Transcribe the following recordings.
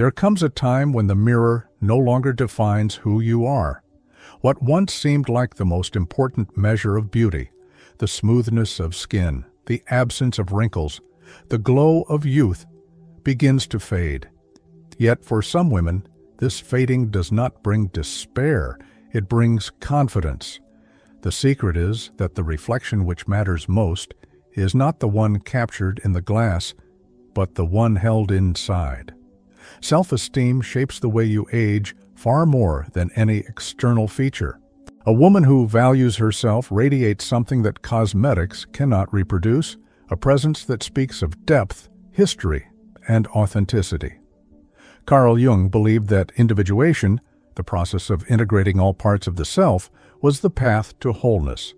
There comes a time when the mirror no longer defines who you are. What once seemed like the most important measure of beauty, the smoothness of skin, the absence of wrinkles, the glow of youth, begins to fade. Yet for some women, this fading does not bring despair, it brings confidence. The secret is that the reflection which matters most is not the one captured in the glass, but the one held inside. Self-esteem shapes the way you age far more than any external feature. A woman who values herself radiates something that cosmetics cannot reproduce, a presence that speaks of depth, history, and authenticity. Carl Jung believed that individuation, the process of integrating all parts of the self, was the path to wholeness.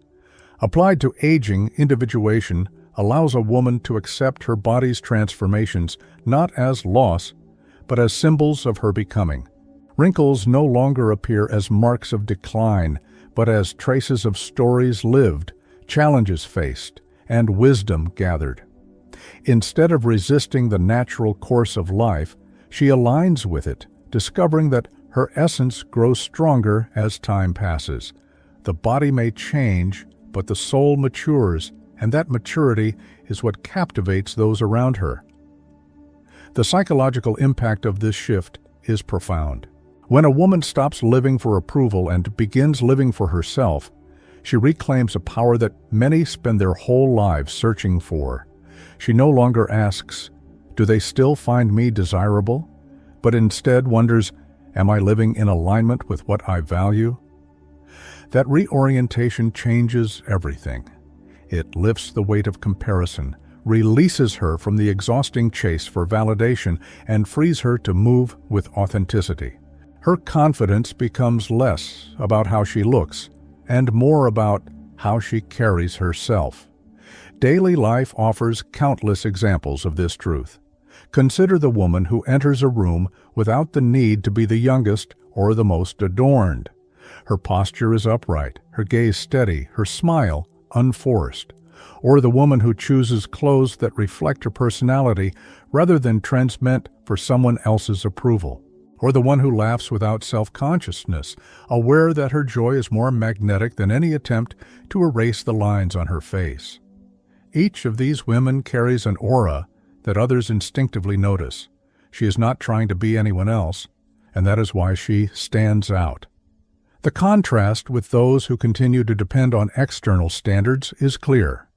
Applied to aging, individuation allows a woman to accept her body's transformations not as loss, but as symbols of her becoming. Wrinkles no longer appear as marks of decline, but as traces of stories lived, challenges faced, and wisdom gathered. Instead of resisting the natural course of life, she aligns with it, discovering that her essence grows stronger as time passes. The body may change, but the soul matures, and that maturity is what captivates those around her. The psychological impact of this shift is profound. When a woman stops living for approval and begins living for herself, she reclaims a power that many spend their whole lives searching for. She no longer asks, "Do they still find me desirable?" but instead wonders, "Am I living in alignment with what I value?" That reorientation changes everything. It lifts the weight of comparison, releases her from the exhausting chase for validation, and frees her to move with authenticity. Her confidence becomes less about how she looks and more about how she carries herself. Daily life offers countless examples of this truth. Consider the woman who enters a room without the need to be the youngest or the most adorned. Her posture is upright, her gaze steady, her smile unforced. Or the woman who chooses clothes that reflect her personality rather than trends meant for someone else's approval. Or the one who laughs without self-consciousness, aware that her joy is more magnetic than any attempt to erase the lines on her face. Each of these women carries an aura that others instinctively notice. She is not trying to be anyone else, and that is why she stands out. The contrast with those who continue to depend on external standards is clear.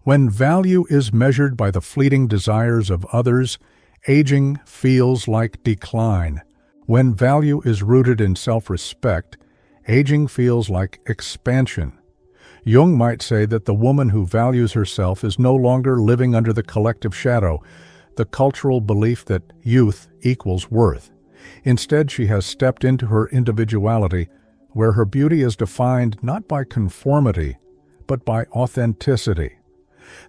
When value is measured by the fleeting desires of others, aging feels like decline. When value is rooted in self-respect, aging feels like expansion. Jung might say that the woman who values herself is no longer living under the collective shadow, the cultural belief that youth equals worth. Instead, she has stepped into her individuality, where her beauty is defined not by conformity, but by authenticity.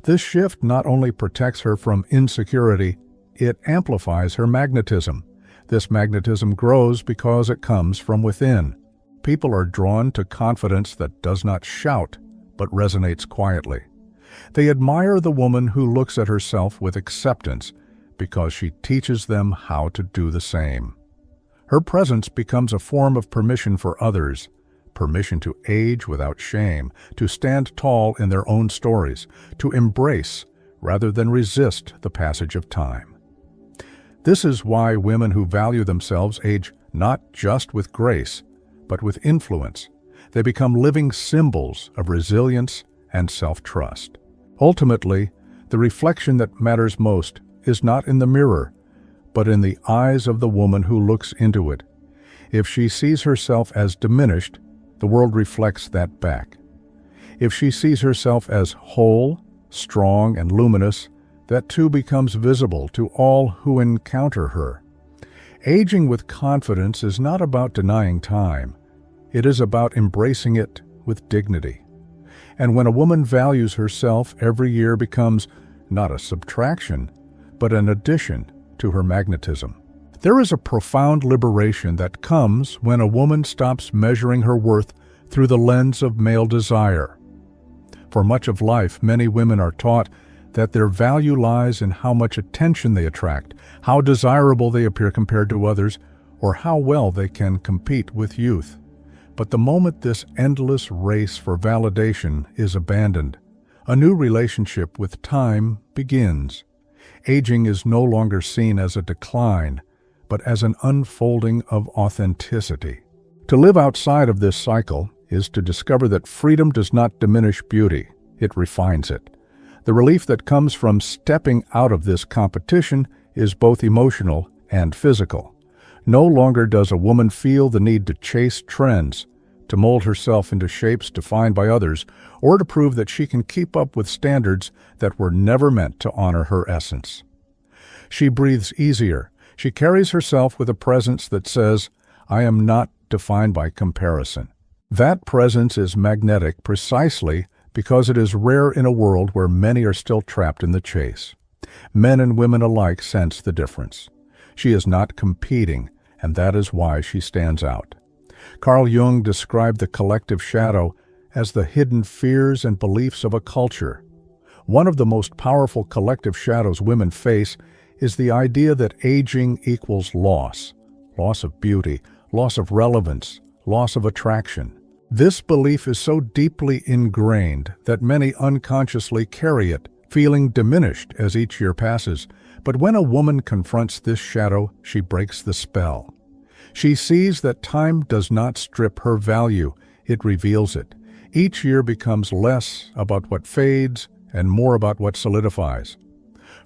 This shift not only protects her from insecurity, it amplifies her magnetism. This magnetism grows because it comes from within. People are drawn to confidence that does not shout, but resonates quietly. They admire the woman who looks at herself with acceptance because she teaches them how to do the same. Her presence becomes a form of permission for others, permission to age without shame, to stand tall in their own stories, to embrace rather than resist the passage of time. This is why women who value themselves age not just with grace, but with influence. They become living symbols of resilience and self-trust. Ultimately, the reflection that matters most is not in the mirror, but in the eyes of the woman who looks into it. If she sees herself as diminished, the world reflects that back. If she sees herself as whole, strong, and luminous, that too becomes visible to all who encounter her. Aging with confidence is not about denying time. It is about embracing it with dignity. And when a woman values herself, every year becomes not a subtraction, but an addition to her magnetism. There is a profound liberation that comes when a woman stops measuring her worth through the lens of male desire. For much of life, many women are taught that their value lies in how much attention they attract, how desirable they appear compared to others, or how well they can compete with youth. But the moment this endless race for validation is abandoned, a new relationship with time begins. Aging is no longer seen as a decline, but as an unfolding of authenticity. To live outside of this cycle is to discover that freedom does not diminish beauty, it refines it. The relief that comes from stepping out of this competition is both emotional and physical. No longer does a woman feel the need to chase trends, to mold herself into shapes defined by others, or to prove that she can keep up with standards that were never meant to honor her essence. She breathes easier. She carries herself with a presence that says, "I am not defined by comparison." That presence is magnetic precisely because it is rare in a world where many are still trapped in the chase. Men and women alike sense the difference. She is not competing, and that is why she stands out. Carl Jung described the collective shadow as the hidden fears and beliefs of a culture. One of the most powerful collective shadows women face is the idea that aging equals loss of beauty, loss of relevance, loss of attraction. This belief is so deeply ingrained that many unconsciously carry it, feeling diminished as each year passes. But when a woman confronts this shadow, she breaks the spell. She sees that time does not strip her value, it reveals it. Each year becomes less about what fades and more about what solidifies.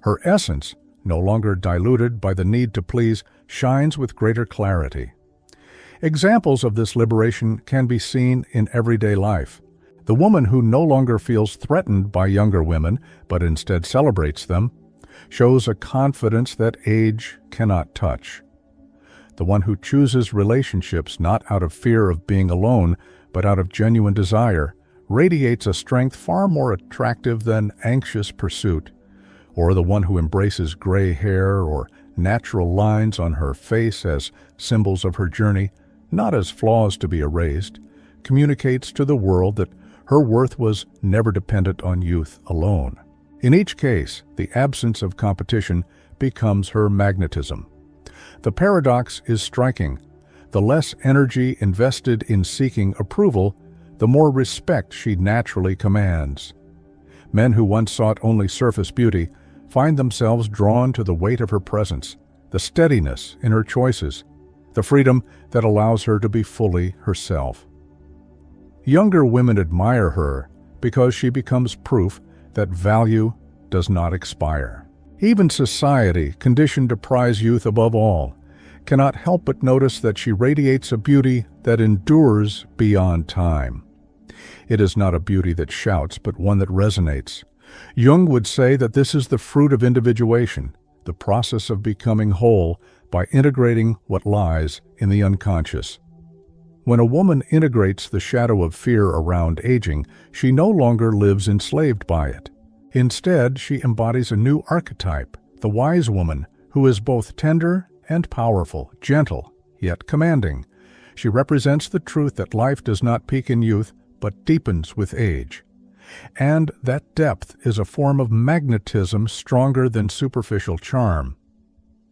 Her essence, no longer diluted by the need to please, shines with greater clarity. Examples of this liberation can be seen in everyday life. The woman who no longer feels threatened by younger women, but instead celebrates them, shows a confidence that age cannot touch. The one who chooses relationships not out of fear of being alone, but out of genuine desire, radiates a strength far more attractive than anxious pursuit. Or the one who embraces gray hair or natural lines on her face as symbols of her journey, not as flaws to be erased, communicates to the world that her worth was never dependent on youth alone. In each case, the absence of competition becomes her magnetism. The paradox is striking. The less energy invested in seeking approval, the more respect she naturally commands. Men who once sought only surface beauty find themselves drawn to the weight of her presence, the steadiness in her choices, the freedom that allows her to be fully herself. Younger women admire her because she becomes proof that value does not expire. Even society, conditioned to prize youth above all, cannot help but notice that she radiates a beauty that endures beyond time. It is not a beauty that shouts, but one that resonates. Jung would say that this is the fruit of individuation, the process of becoming whole by integrating what lies in the unconscious. When a woman integrates the shadow of fear around aging, she no longer lives enslaved by it. Instead, she embodies a new archetype, the wise woman, who is both tender and powerful, gentle, yet commanding. She represents the truth that life does not peak in youth, but deepens with age. And that depth is a form of magnetism stronger than superficial charm.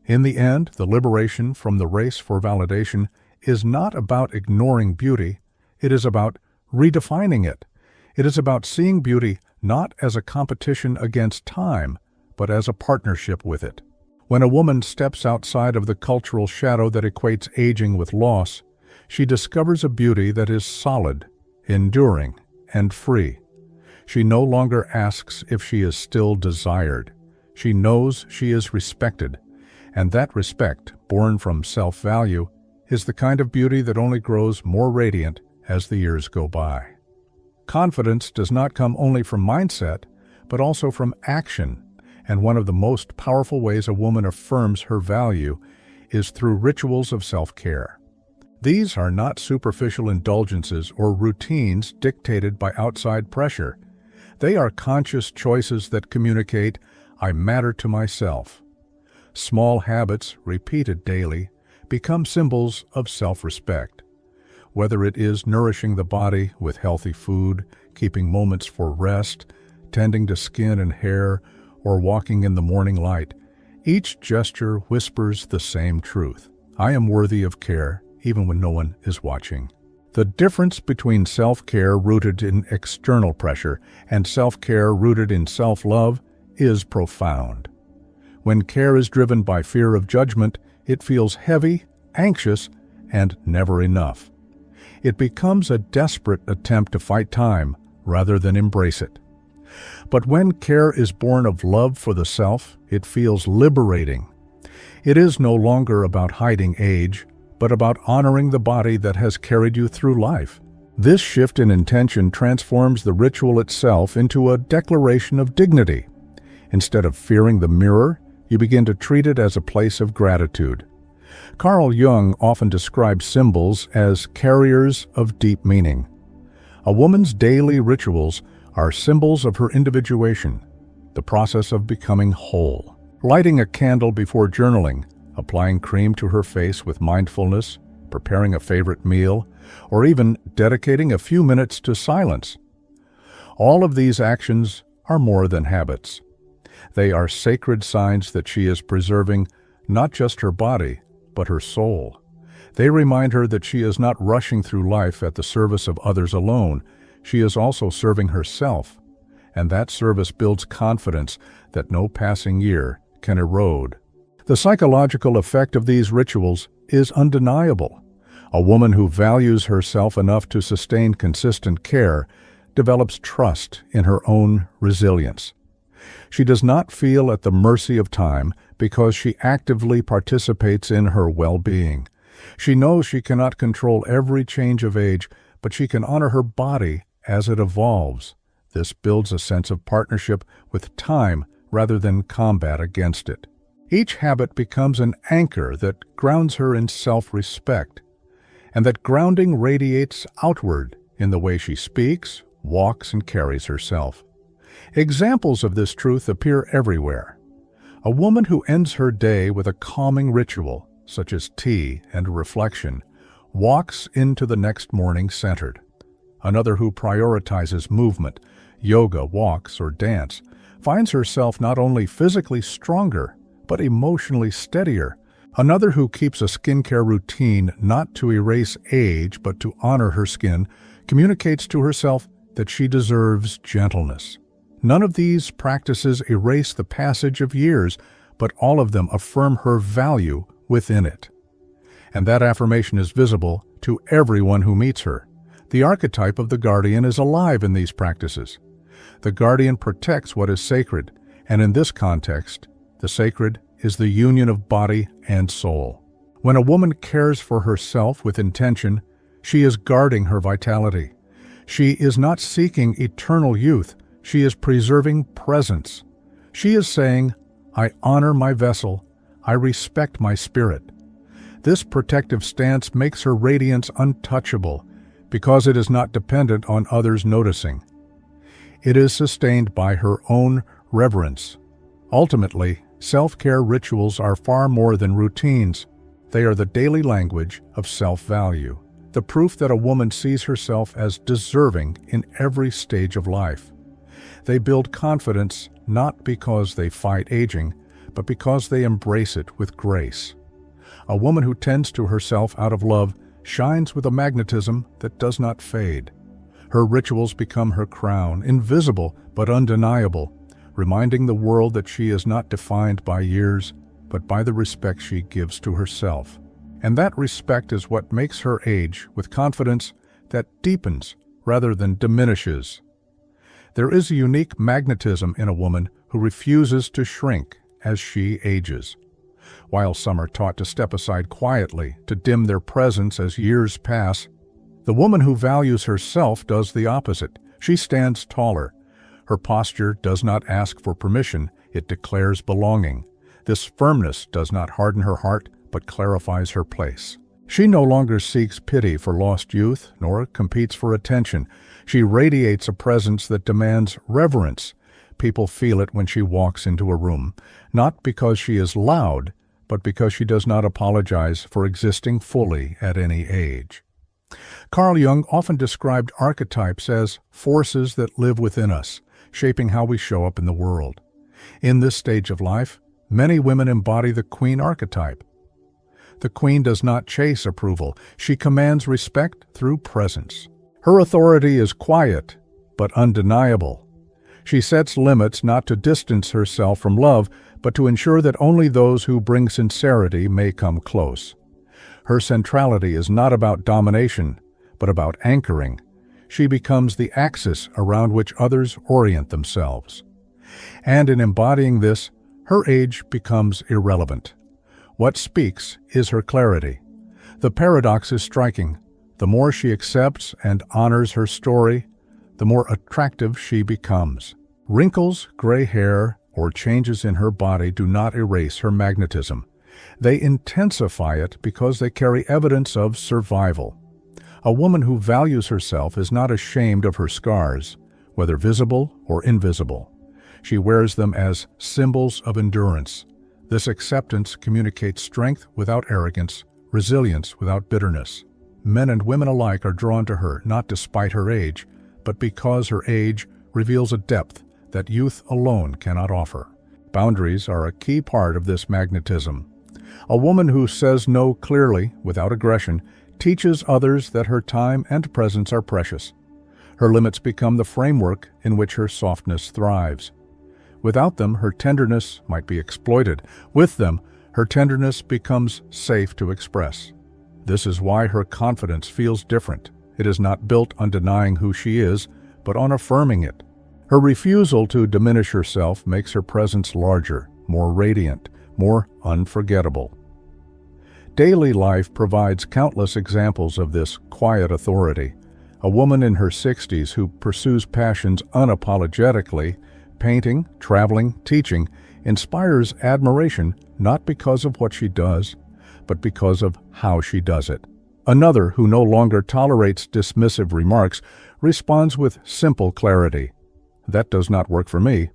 In the end, the liberation from the race for validation is not about ignoring beauty, it is about redefining it. It is about seeing beauty not as a competition against time, but as a partnership with it. When a woman steps outside of the cultural shadow that equates aging with loss, she discovers a beauty that is solid, enduring, and free. She no longer asks if she is still desired. She knows she is respected, and that respect, born from self-value, is the kind of beauty that only grows more radiant as the years go by. Confidence does not come only from mindset, but also from action, and one of the most powerful ways a woman affirms her value is through rituals of self-care. These are not superficial indulgences or routines dictated by outside pressure. They are conscious choices that communicate, "I matter to myself." Small habits, repeated daily, become symbols of self-respect. Whether it is nourishing the body with healthy food, keeping moments for rest, tending to skin and hair, or walking in the morning light, each gesture whispers the same truth. I am worthy of care, even when no one is watching. The difference between self-care rooted in external pressure and self-care rooted in self-love is profound. When care is driven by fear of judgment, it feels heavy, anxious, and never enough. It becomes a desperate attempt to fight time rather than embrace it. But when care is born of love for the self, it feels liberating. It is no longer about hiding age, but about honoring the body that has carried you through life. This shift in intention transforms the ritual itself into a declaration of dignity. Instead of fearing the mirror, you begin to treat it as a place of gratitude. Carl Jung often describes symbols as carriers of deep meaning. A woman's daily rituals are symbols of her individuation, the process of becoming whole. Lighting a candle before journaling, applying cream to her face with mindfulness, preparing a favorite meal, or even dedicating a few minutes to silence. All of these actions are more than habits. They are sacred signs that she is preserving not just her body, but her soul. They remind her that she is not rushing through life at the service of others alone. She is also serving herself, and that service builds confidence that no passing year can erode. The psychological effect of these rituals is undeniable. A woman who values herself enough to sustain consistent care develops trust in her own resilience. She does not feel at the mercy of time because she actively participates in her well-being. She knows she cannot control every change of age, but she can honor her body as it evolves. This builds a sense of partnership with time rather than combat against it. Each habit becomes an anchor that grounds her in self-respect, and that grounding radiates outward in the way she speaks, walks, and carries herself. Examples of this truth appear everywhere. A woman who ends her day with a calming ritual, such as tea and reflection, walks into the next morning centered. Another who prioritizes movement, yoga, walks, or dance, finds herself not only physically stronger, but emotionally steadier. Another who keeps a skincare routine not to erase age, but to honor her skin, communicates to herself that she deserves gentleness. None of these practices erase the passage of years, but all of them affirm her value within it. And that affirmation is visible to everyone who meets her. The archetype of the guardian is alive in these practices. The guardian protects what is sacred, and in this context, the sacred is the union of body and soul. When a woman cares for herself with intention, she is guarding her vitality. She is not seeking eternal youth, she is preserving presence. She is saying, I honor my vessel, I respect my spirit. This protective stance makes her radiance untouchable because it is not dependent on others noticing. It is sustained by her own reverence. Ultimately, self-care rituals are far more than routines. They are the daily language of self-value, the proof that a woman sees herself as deserving in every stage of life. They build confidence not because they fight aging, but because they embrace it with grace. A woman who tends to herself out of love shines with a magnetism that does not fade. Her rituals become her crown, invisible but undeniable, reminding the world that she is not defined by years, but by the respect she gives to herself. And that respect is what makes her age with confidence that deepens rather than diminishes. There is a unique magnetism in a woman who refuses to shrink as she ages. While some are taught to step aside quietly, to dim their presence as years pass, the woman who values herself does the opposite. She stands taller. Her posture does not ask for permission, it declares belonging. This firmness does not harden her heart, but clarifies her place. She no longer seeks pity for lost youth, nor competes for attention. She radiates a presence that demands reverence. People feel it when she walks into a room, not because she is loud, but because she does not apologize for existing fully at any age. Carl Jung often described archetypes as forces that live within us, shaping how we show up in the world. In this stage of life, many women embody the queen archetype. The queen does not chase approval. She commands respect through presence. Her authority is quiet, but undeniable. She sets limits not to distance herself from love, but to ensure that only those who bring sincerity may come close. Her centrality is not about domination, but about anchoring. She becomes the axis around which others orient themselves. And in embodying this, her age becomes irrelevant. What speaks is her clarity. The paradox is striking. The more she accepts and honors her story, the more attractive she becomes. Wrinkles, gray hair, or changes in her body do not erase her magnetism. They intensify it because they carry evidence of survival. A woman who values herself is not ashamed of her scars, whether visible or invisible. She wears them as symbols of endurance. This acceptance communicates strength without arrogance, resilience without bitterness. Men and women alike are drawn to her not despite her age, but because her age reveals a depth that youth alone cannot offer. Boundaries are a key part of this magnetism. A woman who says no clearly, without aggression, teaches others that her time and presence are precious. Her limits become the framework in which her softness thrives. Without them, her tenderness might be exploited. With them, her tenderness becomes safe to express. This is why her confidence feels different. It is not built on denying who she is, but on affirming it. Her refusal to diminish herself makes her presence larger, more radiant, more unforgettable. Daily life provides countless examples of this quiet authority. A woman in her 60s who pursues passions unapologetically, painting, traveling, teaching, inspires admiration not because of what she does, but because of how she does it. Another who no longer tolerates dismissive remarks responds with simple clarity. That does not work for me.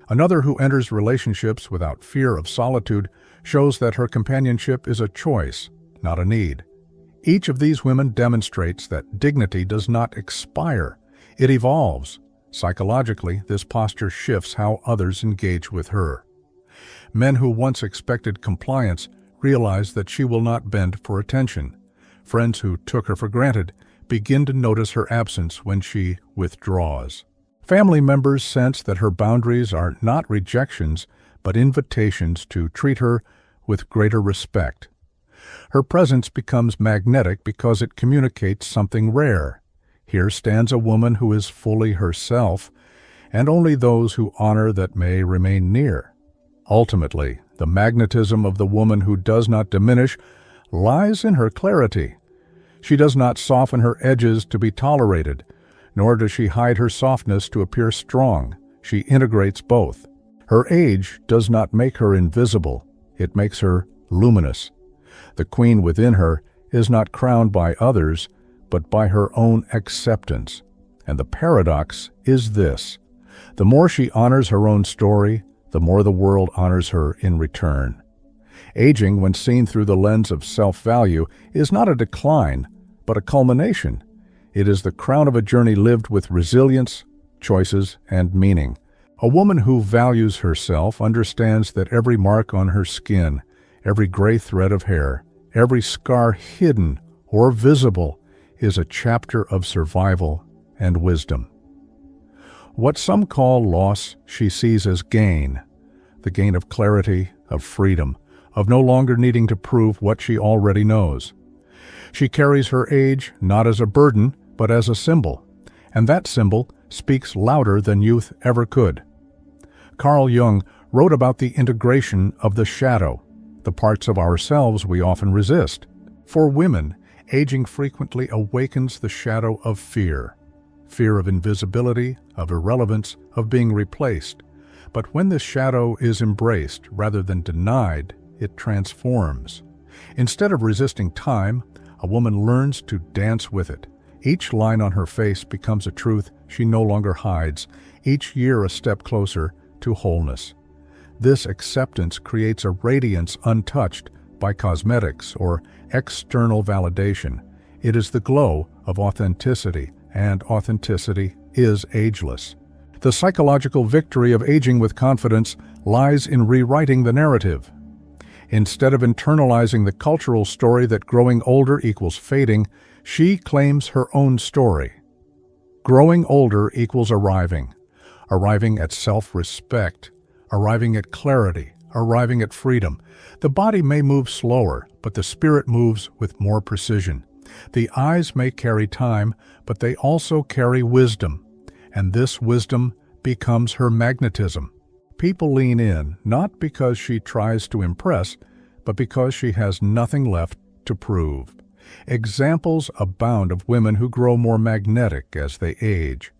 Another who enters relationships without fear of solitude shows that her companionship is a choice, not a need. Each of these women demonstrates that dignity does not expire. It evolves. Psychologically, this posture shifts how others engage with her. Men who once expected compliance realize that she will not bend for attention. Friends who took her for granted begin to notice her absence when she withdraws. Family members sense that her boundaries are not rejections, but invitations to treat her with greater respect. Her presence becomes magnetic because it communicates something rare. Here stands a woman who is fully herself, and only those who honor that may remain near. Ultimately, the magnetism of the woman who does not diminish lies in her clarity. She does not soften her edges to be tolerated, nor does she hide her softness to appear strong. She integrates both. Her age does not make her invisible. It makes her luminous. The queen within her is not crowned by others, but by her own acceptance. And the paradox is this: the more she honors her own story, the more the world honors her in return. Aging, when seen through the lens of self-value, is not a decline, but a culmination. It is the crown of a journey lived with resilience, choices, and meaning. A woman who values herself understands that every mark on her skin, every gray thread of hair, every scar hidden or visible is a chapter of survival and wisdom. What some call loss, she sees as gain, the gain of clarity, of freedom, of no longer needing to prove what she already knows. She carries her age not as a burden, but as a symbol, and that symbol speaks louder than youth ever could. Carl Jung wrote about the integration of the shadow, the parts of ourselves we often resist. For women, aging frequently awakens the shadow of fear of invisibility, of irrelevance, of being replaced. But when this shadow is embraced rather than denied, it transforms. Instead of resisting time, a woman learns to dance with it. Each line on her face becomes a truth she no longer hides, each year a step closer to wholeness. This acceptance creates a radiance untouched by cosmetics or external validation. It is the glow of authenticity, and authenticity is ageless. The psychological victory of aging with confidence lies in rewriting the narrative. Instead of internalizing the cultural story that growing older equals fading, she claims her own story. Growing older equals arriving at self-respect, arriving at clarity, arriving at freedom. The body may move slower, but the spirit moves with more precision. The eyes may carry time, but they also carry wisdom, and this wisdom becomes her magnetism. People lean in, not because she tries to impress, but because she has nothing left to prove. Examples abound of women who grow more magnetic as they age.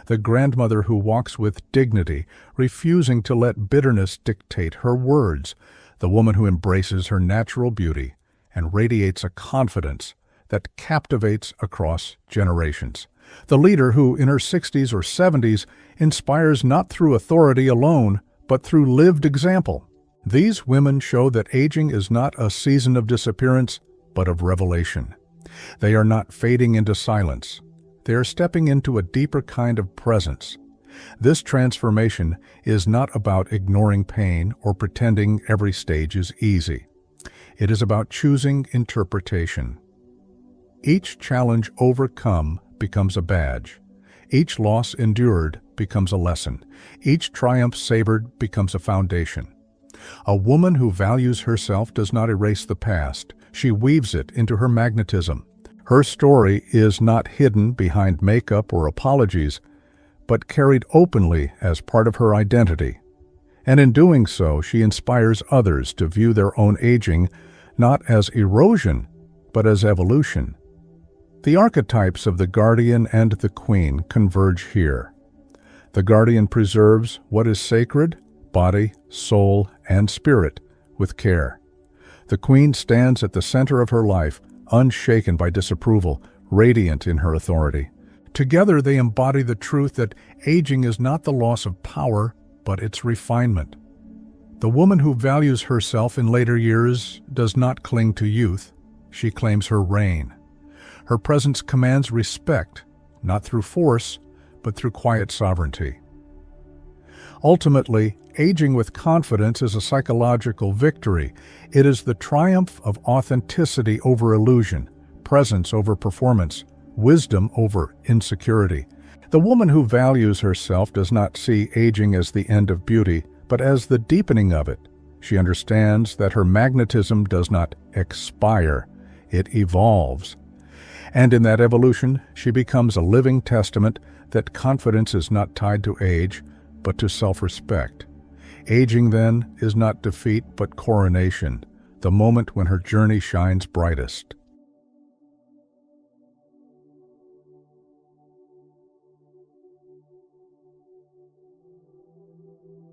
The grandmother who walks with dignity, refusing to let bitterness dictate her words. The woman who embraces her natural beauty and radiates a confidence that captivates across generations. The leader who, in her 60s or 70s, inspires not through authority alone, but through lived example. These women show that aging is not a season of disappearance, but of revelation. They are not fading into silence. They are stepping into a deeper kind of presence. This transformation is not about ignoring pain or pretending every stage is easy. It is about choosing interpretation. Each challenge overcome becomes a badge. Each loss endured becomes a lesson. Each triumph savored becomes a foundation. A woman who values herself does not erase the past. She weaves it into her magnetism. Her story is not hidden behind makeup or apologies, but carried openly as part of her identity. And in doing so, she inspires others to view their own aging not as erosion, but as evolution. The archetypes of the guardian and the queen converge here. The guardian preserves what is sacred, body, soul, and spirit, with care. The queen stands at the center of her life, unshaken by disapproval, radiant in her authority. Together they embody the truth that aging is not the loss of power, but its refinement. The woman who values herself in later years does not cling to youth. She claims her reign. Her presence commands respect, not through force, but through quiet sovereignty. Ultimately, aging with confidence is a psychological victory. It is the triumph of authenticity over illusion, presence over performance, wisdom over insecurity. The woman who values herself does not see aging as the end of beauty, but as the deepening of it. She understands that her magnetism does not expire, it evolves. And in that evolution, she becomes a living testament that confidence is not tied to age, but to self-respect. Aging, then, is not defeat but coronation, the moment when her journey shines brightest.